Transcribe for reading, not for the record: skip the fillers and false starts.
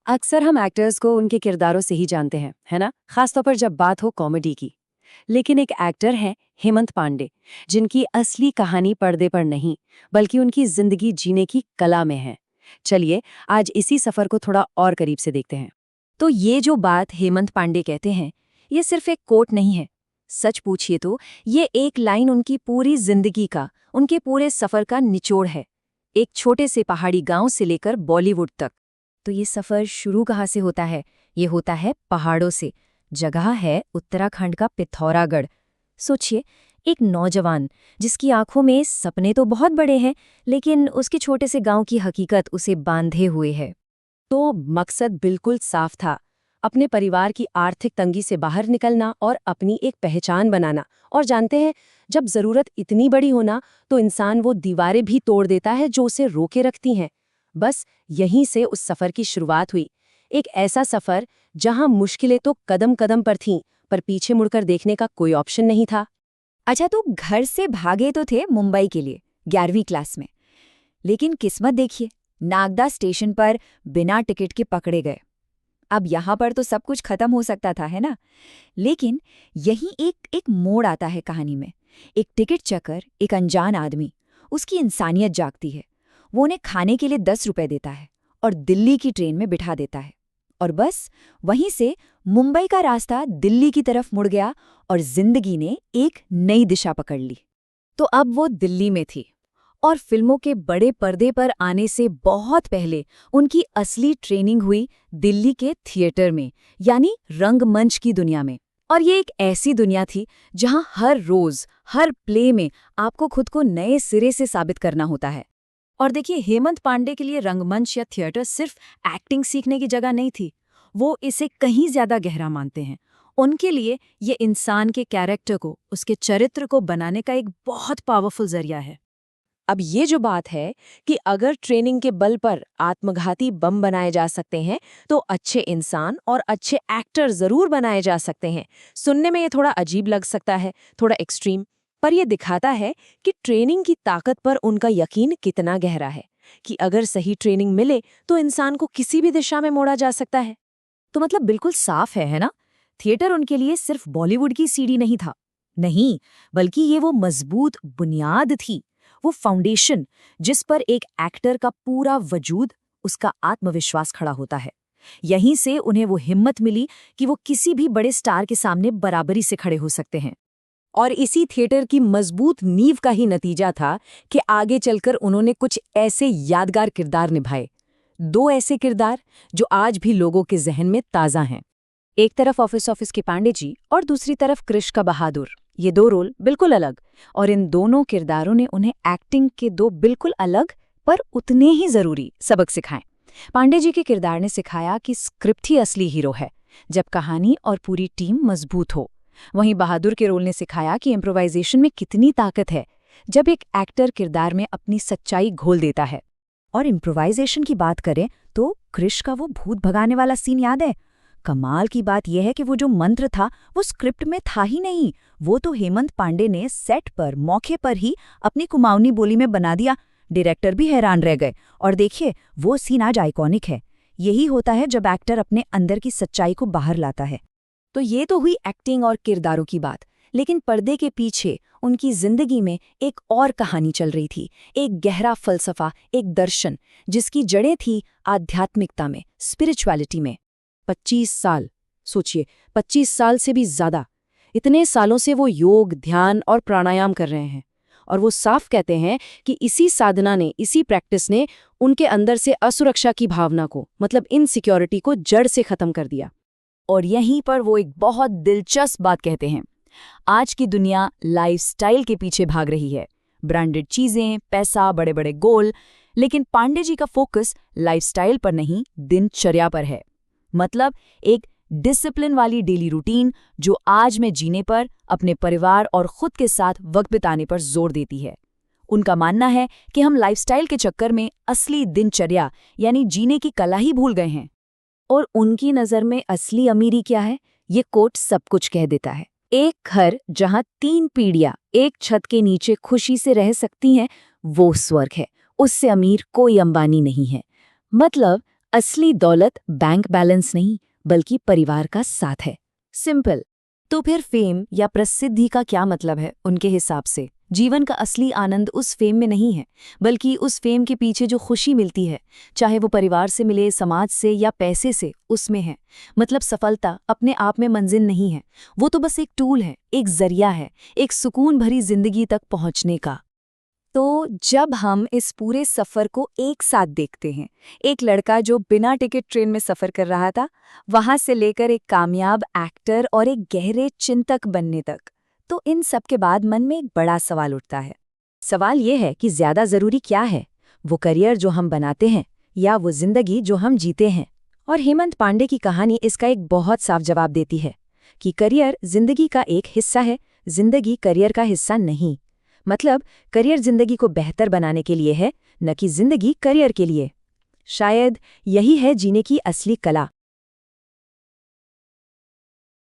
अक्सर हम एक्टर्स को उनके किरदारों से ही जानते हैं, है ना? खासतौर पर जब बात हो कॉमेडी की। लेकिन एक एक्टर हैं हेमंत पांडे, जिनकी असली कहानी पर्दे पर नहीं, बल्कि उनकी जिंदगी जीने की कला में है। चलिए, आज इसी सफर को थोड़ा और करीब से देखते हैं। तो ये जो बात हेमंत पांडे कहते हैं, ये सिर्फ एक कोट नहीं है। सच पूछिए तो ये एक लाइन उनकी पूरी जिंदगी का, उनके पूरे सफर का निचोड़ है। एक छोटे से पहाड़ी गांव से लेकर बॉलीवुड तक। तो ये सफर शुरू कहाँ से होता है? ये होता है पहाड़ों से। जगह है उत्तराखंड का पिथौरागढ़। सोचिए, एक नौजवान जिसकी आंखों में सपने तो बहुत बड़े हैं, लेकिन उसके छोटे से गांव की हकीकत उसे बांधे हुए है। तो मकसद बिल्कुल साफ था, अपने परिवार की आर्थिक तंगी से बाहर निकलना और अपनी एक पहचान बनाना। और जानते हैं, जब जरूरत इतनी बड़ी होना तो इंसान वो दीवारें भी तोड़ देता है जो उसे रोके रखती हैं। बस यहीं से उस सफर की शुरुआत हुई। एक ऐसा सफर जहां मुश्किलें तो कदम कदम पर थीं, पर पीछे मुड़कर देखने का कोई ऑप्शन नहीं था। अच्छा, तो घर से भागे तो थे मुंबई के लिए 11वीं क्लास में। लेकिन किस्मत देखिए, नागदा स्टेशन पर बिना टिकट के पकड़े गए। अब यहाँ पर तो सब कुछ खत्म हो सकता था, है ना? लेकिन यहीं एक मोड़ आता है कहानी में। एक टिकट चकर, एक अनजान आदमी, उसकी इंसानियत जागती है। वो उन्हें खाने के लिए 10 रुपए देता है और दिल्ली की ट्रेन में बिठा देता है। और बस वहीं से मुंबई का रास्ता दिल्ली की तरफ मुड़ गया और जिंदगी ने एक नई दिशा पकड़ ली। तो अब वो दिल्ली में थी, और फिल्मों के बड़े पर्दे पर आने से बहुत पहले उनकी असली ट्रेनिंग हुई दिल्ली के थिएटर में, यानी रंगमंच की दुनिया में। और ये एक ऐसी दुनिया थी जहां हर रोज, हर प्ले में आपको खुद को नए सिरे से साबित करना होता है। और देखिए, हेमंत पांडे के लिए रंगमंच या थिएटर सिर्फ एक्टिंग सीखने की जगह नहीं थी। वो इसे कहीं ज्यादा गहरा मानते हैं। उनके लिए ये इंसान के कैरेक्टर को, उसके चरित्र को बनाने का एक बहुत पावरफुल जरिया है। अब ये जो बात है कि अगर ट्रेनिंग के बल पर आत्मघाती बम बनाए जा सकते हैं, तो अच्छे इंसान और अच्छे एक्टर जरूर बनाए जा सकते हैं। सुनने में ये थोड़ा अजीब लग सकता है, थोड़ा एक्सट्रीम, पर यह दिखाता है कि ट्रेनिंग की ताकत पर उनका यकीन कितना गहरा है, कि अगर सही ट्रेनिंग मिले तो इंसान को किसी भी दिशा में मोड़ा जा सकता है। तो मतलब बिल्कुल साफ है ना? थिएटर उनके लिए सिर्फ बॉलीवुड की सीढ़ी नहीं था। नहीं, बल्कि ये वो मजबूत बुनियाद थी, वो फाउंडेशन जिस पर एक एक्टर का पूरा वजूद, उसका आत्मविश्वास खड़ा होता है। यहीं से उन्हें वो हिम्मत मिली कि वो किसी भी बड़े स्टार के सामने बराबरी से खड़े हो सकते हैं। और इसी थिएटर की मजबूत नींव का ही नतीजा था कि आगे चलकर उन्होंने कुछ ऐसे यादगार किरदार निभाए। 2 ऐसे किरदार जो आज भी लोगों के जहन में ताज़ा हैं। एक तरफ ऑफिस के पांडे जी और दूसरी तरफ कृष का बहादुर। ये 2 रोल बिल्कुल अलग, और इन दोनों किरदारों ने उन्हें एक्टिंग के 2 बिल्कुल अलग पर उतने ही जरूरी सबक सिखाए। पांडे जी के किरदार ने सिखाया कि स्क्रिप्ट ही असली हीरो है, जब कहानी और पूरी टीम मजबूत हो। वहीं बहादुर के रोल ने सिखाया कि इम्प्रोवाइजेशन में कितनी ताकत है, जब एक एक्टर किरदार में अपनी सच्चाई घोल देता है। और इम्प्रोवाइजेशन की बात करें तो कृष का वो भूत भगाने वाला सीन याद है? कमाल की बात यह है कि वो जो मंत्र था वो स्क्रिप्ट में था ही नहीं, वो तो हेमंत पांडे ने सेट पर मौके पर ही अपनी कुमाऊनी बोली में बना दिया। डायरेक्टर भी हैरान रह गए। और देखिए, वो सीन आज आइकॉनिक है। यही होता है जब एक्टर अपने अंदर की सच्चाई को बाहर लाता है। तो ये तो हुई एक्टिंग और किरदारों की बात, लेकिन पर्दे के पीछे उनकी जिंदगी में एक और कहानी चल रही थी, एक गहरा फलसफा, एक दर्शन, जिसकी जड़ें थी आध्यात्मिकता में, स्पिरिचुअलिटी में। 25 साल, सोचिए, 25 साल से भी ज्यादा, इतने सालों से वो योग, ध्यान और प्राणायाम कर रहे हैं। और वो साफ कहते हैं कि इसी साधना ने, इसी प्रैक्टिस ने उनके अंदर से असुरक्षा की भावना को, मतलब इनसिक्योरिटी को जड़ से खत्म कर दिया। और यहीं पर वो एक बहुत दिलचस्प बात कहते हैं। आज की दुनिया लाइफस्टाइल के पीछे भाग रही है, ब्रांडेड चीजें, पैसा, बड़े बड़े गोल, लेकिन पांडे जी का फोकस लाइफस्टाइल पर नहीं, दिनचर्या पर है। मतलब एक डिसिप्लिन वाली डेली रूटीन जो आज में जीने पर, अपने परिवार और खुद के साथ वक्त बिताने पर जोर देती है। उनका मानना है कि हम लाइफस्टाइल के चक्कर में असली दिनचर्या यानी जीने की कला ही भूल गए हैं। और उनकी नज़र में असली अमीरी क्या है, ये कोट सब कुछ कह देता है। एक घर जहां 3 पीढ़ियां एक छत के नीचे खुशी से रह सकती हैं, वो स्वर्ग है। उससे अमीर कोई अंबानी नहीं है। मतलब असली दौलत बैंक बैलेंस नहीं बल्कि परिवार का साथ है। सिंपल। तो फिर फेम या प्रसिद्धि का क्या मतलब है उनके हिसाब से? जीवन का असली आनंद उस फेम में नहीं है, बल्कि उस फेम के पीछे जो खुशी मिलती है, चाहे वो परिवार से मिले, समाज से या पैसे से, उसमें है। मतलब सफलता अपने आप में मंजिल नहीं है, वो तो बस एक टूल है, एक जरिया है, एक सुकून भरी जिंदगी तक पहुंचने का। तो जब हम इस पूरे सफर को एक साथ देखते हैं, एक लड़का जो बिना टिकट ट्रेन में सफर कर रहा था, वहां से लेकर एक कामयाब एक्टर और एक गहरे चिंतक बनने तक, तो इन सब के बाद मन में एक बड़ा सवाल उठता है। सवाल ये है कि ज्यादा जरूरी क्या है, वो करियर जो हम बनाते हैं या वो जिंदगी जो हम जीते हैं? और हेमंत पांडे की कहानी इसका एक बहुत साफ जवाब देती है कि करियर जिंदगी का एक हिस्सा है, जिंदगी करियर का हिस्सा नहीं। मतलब करियर जिंदगी को बेहतर बनाने के लिए है, न कि जिंदगी करियर के लिए। शायद यही है जीने की असली कला।